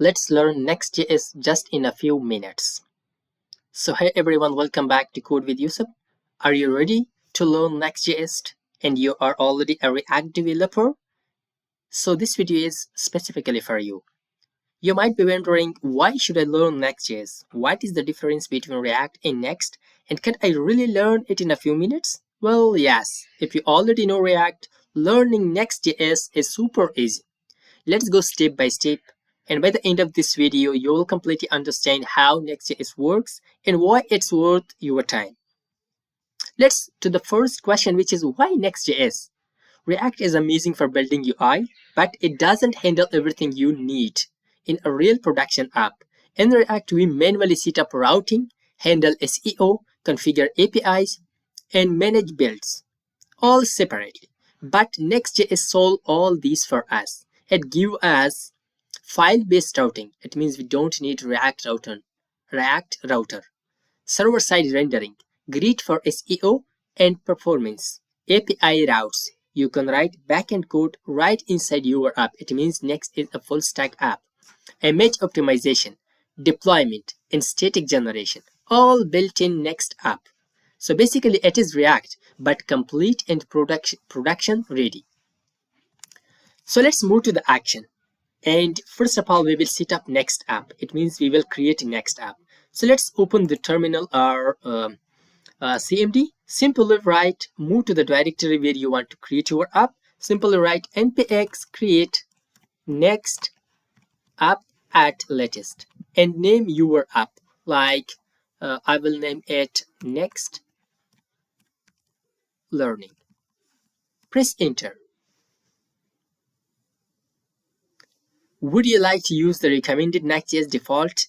Let's learn Next.js just in a few minutes. So hey everyone, welcome back to Code with Yousaf. Are you ready to learn Next.js and you are already a React developer? So this video is specifically for you. You might be wondering, why should I learn Next.js? What is the difference between React and Next? And can I really learn it in a few minutes? Well, yes. If you already know React, learning Next.js is super easy. Let's go step by step, and by the end of this video, you will completely understand how Next.js works and why it's worth your time. Let's to the first question, which is why Next.js? React is amazing for building UI, but it doesn't handle everything you need in a real production app. In React, we manually set up routing, handle SEO, configure APIs, and manage builds, all separately. But Next.js solves all these for us. It gives us file-based routing. It means we don't need React router. Server-side rendering, great for SEO and performance. API routes. You can write backend code right inside your app. It means Next is a full-stack app. Image optimization, deployment, and static generation, all built in Next app. So basically, it is React, but complete and production ready. So let's move to the action. And first of all, we will set up Next app. It means we will create a Next app. So let's open the terminal or CMD. Simply write, move to the directory where you want to create your app. Simply write npx create next app at latest and name your app. Like I will name it Next Learning. Press enter. Would you like to use the recommended Next.js default?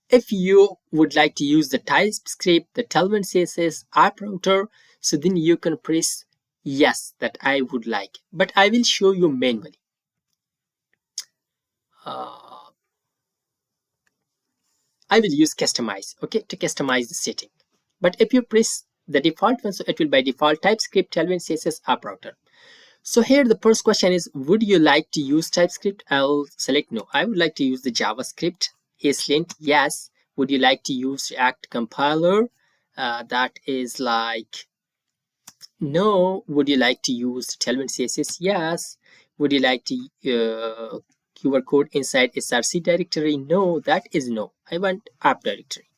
If you would like to use the TypeScript, the Tailwind CSS, app router, so then you can press yes, that I would like. But I will show you manually. I will use customize, okay, to customize the setting. But if you press the default one, so it will by default TypeScript, Tailwind CSS, app router. So here the first question is, would you like to use TypeScript? I'll select no. I would like to use the JavaScript. ESLint, yes. Would you like to use React compiler? That is like no. Would you like to use Tailwind CSS? Yes. Would you like to your code inside src directory? No, that is no. I want app directory.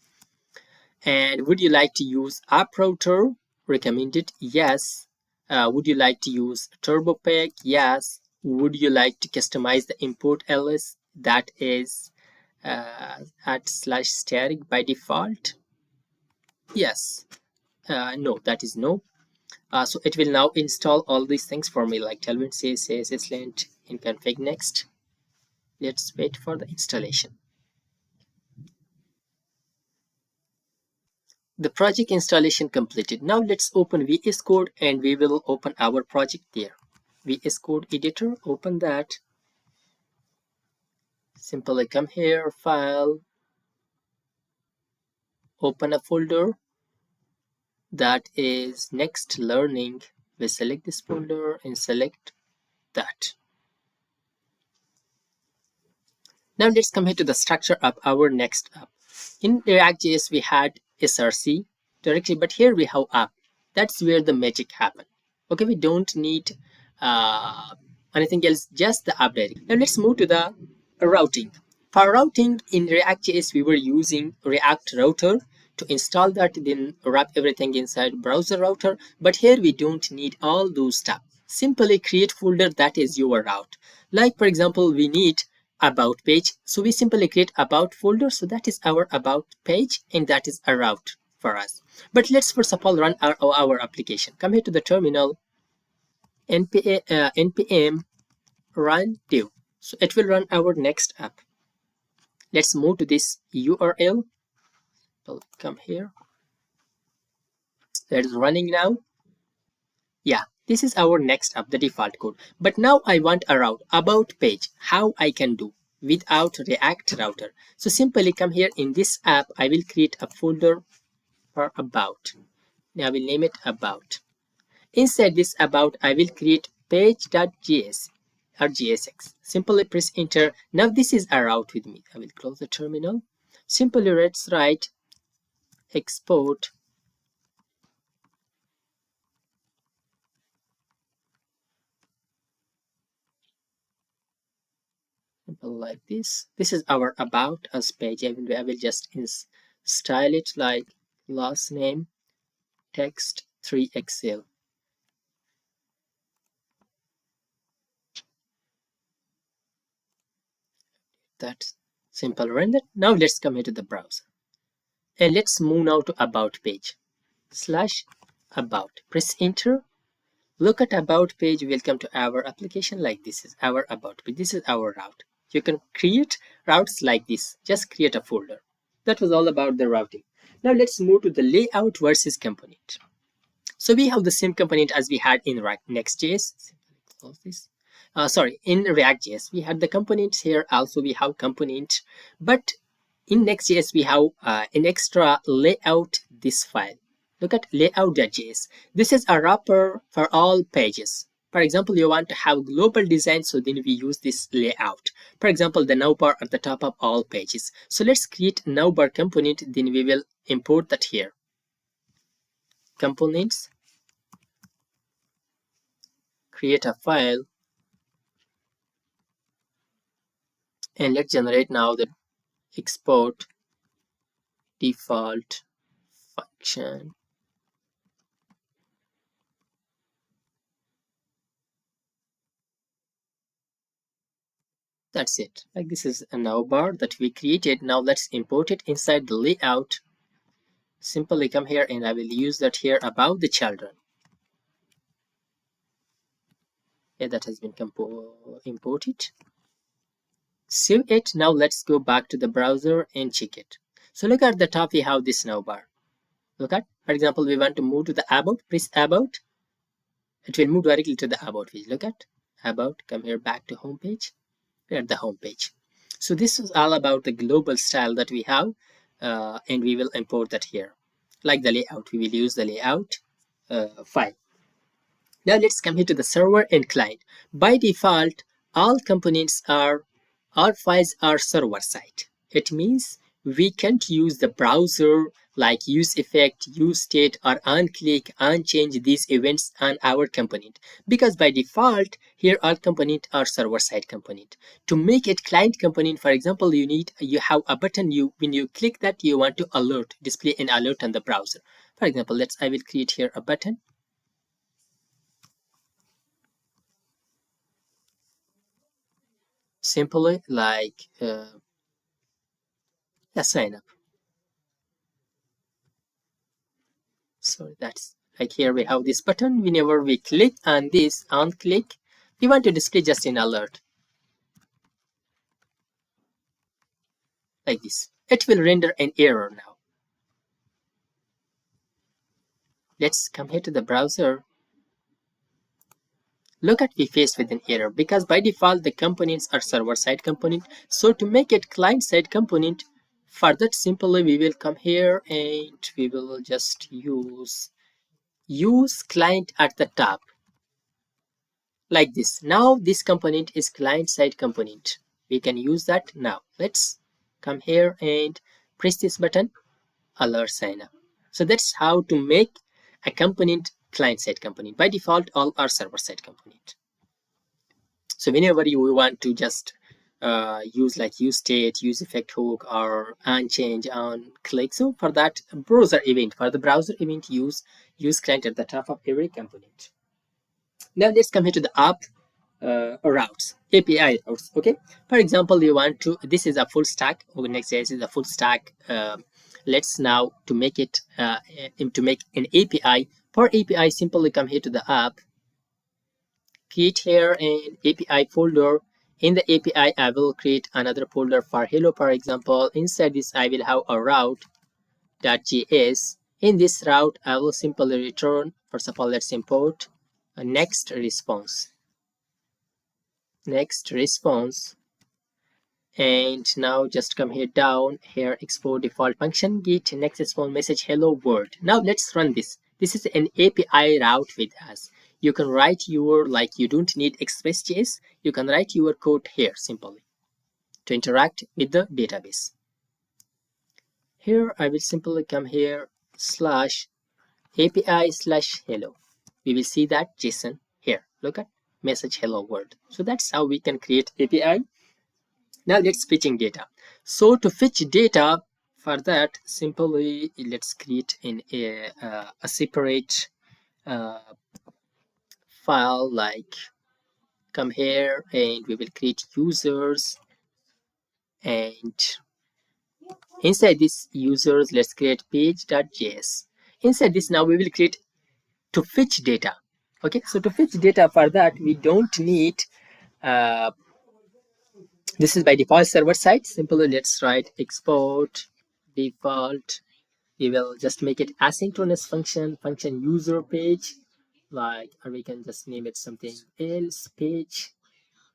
And would you like to use app router? Recommended, yes. Would you like to use turbo pack? Yes. Would you like to customize the import ls? That is at /static by default? Yes. No, that is no. So it will now install all these things for me, like Tailwind CSS, ESLint, in config next. Let's wait for the installation. The project installation completed. Now let's open VS Code and we will open our project there. VS Code editor, open that. Simply come here, file, open a folder that is Next Learning. We select this folder and select that. Now let's come here to the structure of our Next app. In React.js we had src directly, but here we have app. That's where the magic happens. Okay, we don't need anything else, just the app directory. Now let's move to the routing. For routing in React.js, we were using React router to install that, then wrap everything inside browser router. But here we don't need all those stuff. Simply create folder that is your route. Like for example, we need about page, so we simply create about folder, so that is our about page and that is a route for us. But let's first of all run our application. Come here to the terminal, npm run dev, so it will run our Next app. Let's move to this URL. So come here, that is running now. Yeah, this is our Next app, the default code. But now I want a route about page. How I can do without React router? So simply come here in this app. I will create a folder for about. Now I will name it about. Inside this about, I will create page.js. RGSX. Simply press enter. Now this is a route with me. I will close the terminal. Simply let's write export like this. This is our about us page. I will just style it like last name text 3XL. That's simple render. Now let's come here to the browser and let's move now to about page slash about. Press enter. Look at about page. Welcome to our application. Like this is our about page. This is our route. You can create routes like this. Just create a folder. That was all about the routing. Now let's move to the layout versus component. So we have the same component as we had in Next.js. Close this. Sorry, in React.js we had the components. Here also we have component, but in Next.js we have an extra layout. This file. Look at layout.js. This is a wrapper for all pages. For example, you want to have global design, so then we use this layout. For example, the navbar at the top of all pages. So let's create navbar component, then we will import that here. Components, create a file, and let's generate now the export default function. That's it. Like this is a navbar that we created. Now let's import it inside the layout. Simply come here and I will use that here about the children. Yeah, that has been imported. Save it. Now let's go back to the browser and check it. So look at the top, we have this navbar. Look at, for example, we want to move to the about. Press about. It will move directly to the about page. Look at about. Come here back to home page. We're at the home page. So this is all about the global style that we have, and we will import that here. Like the layout, we will use the layout file. Now let's come here to the server and client. By default, all files are server side. It means we can't use the browser like use effect, use state, or unclick, unchange these events on our component, because by default here all component are server side component. To make it client component, for example, you have a button. When you click that, you want to display an alert on the browser. For example, I will create here a button. Simply like a sign up. So that's like here we have this button. Whenever we click on this, unclick, we want to display just an alert like this. It will render an error now. Let's come here to the browser. Look at, we faced with an error because by default the components are server side component. So to make it client side component, for that simply we will come here and we will just use client at the top. Like this. Now this component is client side component. We can use that now. Let's come here and press this button, alert sign up. So that's how to make a component client side component. By default, all are server side component. So whenever you want to just use like use state, use effect hook, or unchange, on click. So for that browser event, use client at the top of every component. Now let's come here to the app routes, API routes. Okay, for example, you want to, this is a full stack, Next.js is a full stack. Let's now to make it to make an API. For API, simply come here to the app, create here an API folder. In the API, I will create another folder for hello, for example. Inside this, I will have a route.js. In this route, I will simply return, first of all, let's import a next response. And now just come here down here, export default function, get next response message hello world. Now let's run this. This is an API route with us. you can write your, like, you don't need Express.js, you can write your code here simply to interact with the database. Here I will simply come here slash API slash hello. We will see that JSON here. Look at message hello world. So that's how we can create API. Now let's fetching data. So to fetch data, for that simply let's create in a separate file, like come here and we will create users, and inside this users let's create page.js. Inside this now we will create to fetch data. Okay, so to fetch data, for that we don't need this is by default server side. Simply let's write export default. We will just make it asynchronous function user page, like, or we can just name it something else page.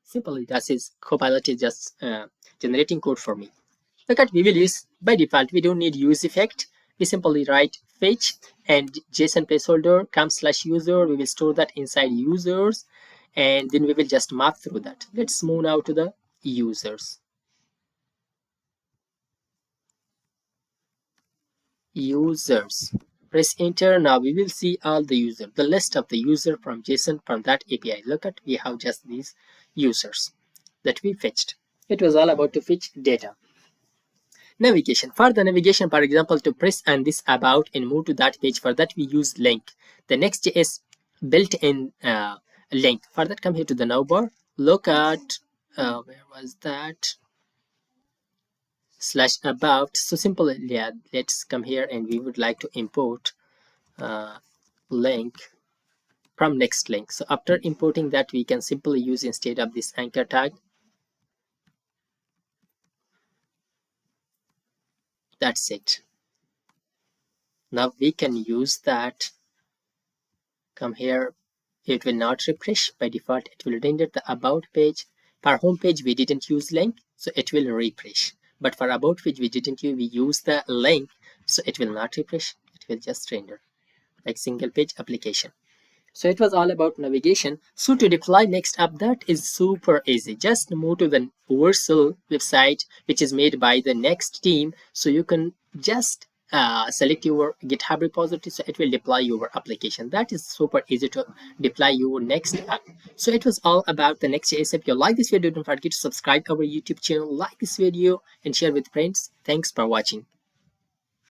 Simply that is Copilot is just generating code for me. Look at, we will use by default, we don't need use effect. We simply write fetch and JSON placeholder come slash user. We will store that inside users, and then we will just map through that. Let's move now to the users. Users. Press enter. Now we will see all the user, the list of the user from JSON from that API. Look at, we have just these users that we fetched. It was all about to fetch data. Navigation. For the navigation, for example, to press on this about and move to that page, for that we use link. The Next.js built-in link. For that, come here to the navbar. Look at where was that? Slash about. So simple. Yeah, let's come here and we would like to import link from next link. So after importing that, we can simply use, instead of this anchor tag, that's it. Now we can use that. Come here, it will not refresh. By default it will render the about page. For home page we didn't use link, so it will refresh. But for about page we didn't use, we use the link, so it will not refresh. It will just render like single page application. So it was all about navigation. So to deploy next app, that is super easy. Just move to the Vercel website, which is made by the Next team. So you can just select your GitHub repository, so it will deploy your application. That is super easy to deploy your next app. So it was all about the Next.js. If you like this video, don't forget to subscribe our YouTube channel, like this video, and share with friends. Thanks for watching.